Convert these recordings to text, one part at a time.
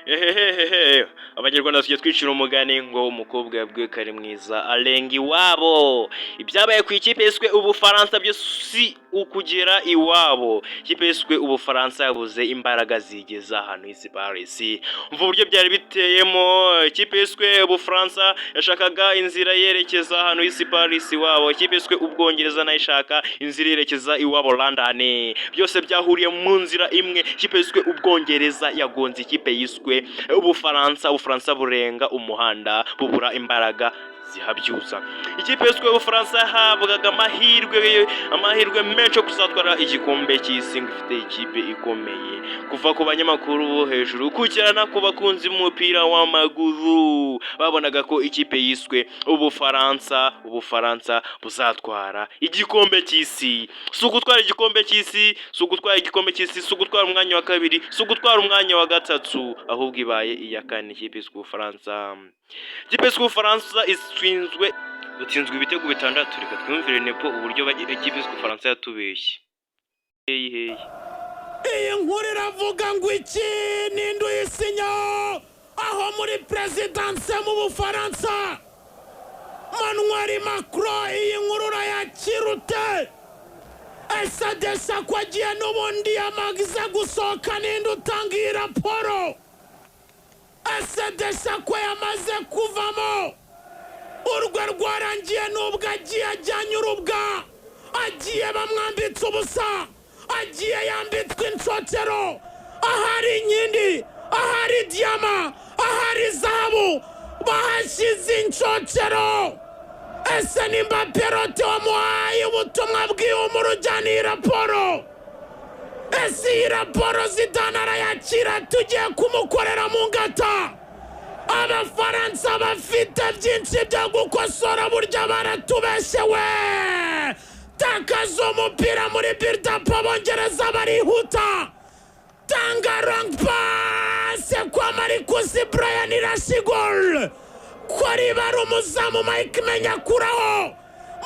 Ehehehe, abanyarwanda tujya twicira umugani ngo umukobwa yabwiwe ko ari mwiza arenga iwabo. Ibyabaye ku ikipe yiswe Ubufaransa byo si ukugera iwabo. Ikipe yiswe Ubufaransa yabuze imbaraga zigeza ahantu hisi Paris. Umva uburyo byari biteyemo. Ikipe yiswe Ubufaransa yashakaga inzira yerekeza ahantu hisi Paris iwabo. Ikipe yiswe Ubwongereza nayo ishaka inzira yerekeza iwabo London. Byose byahuriye mu nzira imwe. Ikipe yiswe Ubwongereza yagonze ikipe yiswe Ubufaransa burenga umuhanda bubura imbaraga zihabyuza. Ikipe yiswe Ubufaransa yahabwaga amahirwe menshi yo kuzatwara igikombe cy'isi ngo ifite ikipe ikomeye, kuva ku banyamakuru bo hejuru kugera ku bakunzi b'umupira w'amaguru babonaga ko ikipe yiswe Ubufaransa buzatwara igikombe cy'isi. Si ugutwara igikombe cy'isi, si ugutwara igikombe cy'isi, si ugutwara umwanya wa kabiri, si ugutwara umwanya wa gatatu, ahubwo ibaye iya kane. Ikipe yiswe Ubufaransa, ikipe yiswe Ubufaransa utsinzwe ibitego 6. Reka twumvire nepo uburyo ikipe yiswe Ubufaransa yatubeshye. Iyi nkuru iravuga ngo iki n'indi uyisinya aho muri perezidanse mu Bufaransa Emmanuel Macron. Iyi nkuru urayakira ute? Ese desa ko agiye n'ubundi yamagize gusohoka n'indi utanga iyi raporo? Ese desa ko yamaze kuvamo? Urwe rwarangiye n'ubwo agiye ajyanye urubwa, agiye bamwambitse ubusa, agiye yambitswe inshotero, ahari inkindi, ahari diyama, ahari zahabu, bahashyize inshotero. Ese nimba Perote wamuhaye ubutumwa bw'iwe ujyana iyi raporo? Ese iyi raporo Zidane arayakira tugiye kumukorera mu ngata? Abafaransa bafite byinshi byo gukosora, burya baratubeshewe. Takaza umupira muri build-up, Abongereza barihuta. Tanga long pass kwa Marcus Bryan Rashford. Kuri bari umuzamu Mike Menyakuraho,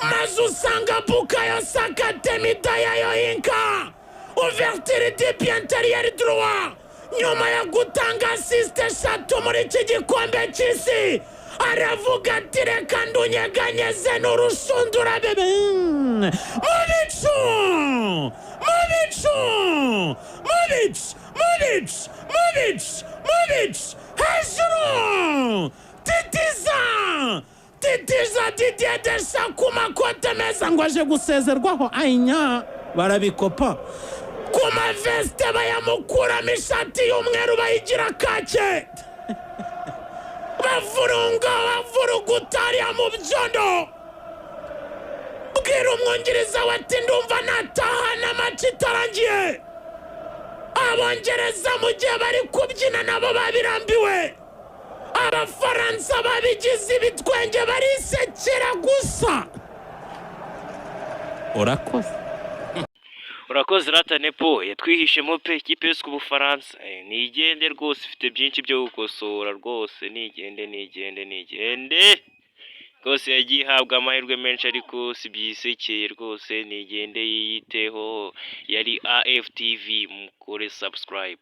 maze usanga Bukayo Saka temida yayo inka. Ouverture de pied intérieur droit. Nyuma ya gutanga assist 3 muri iki gikombe cy'isi, aravuga ati reka ndunyeganyeze n'urushundura bebe. Movic hejuru. Titiza Didier Deschamps ku makote meza ngo aje gusezerwaho. Ainya barabikopa ku maveste bayamukuramo ishati y'umweru bayigira kake. Bavurugutariya mu byondo. Bwira umwongereza wati ndumva natahana amaci itarangiye. Abongereza mu gihe bari kubyina nabo babirambiwe. Abafaransa babigize ibitwenge barisekera gusa. urakoze rata nepo yatwihishemo pe. Ikipe yiswe Ubufaransa nigende rwose, ifite byinshi byo gukosora rwose. Nigende rwose, yagiye ihabwa amahirwe menshi ariko si byisekeye rwose. Nigende yiyiteho. Yari AFTV, mukore subscribe.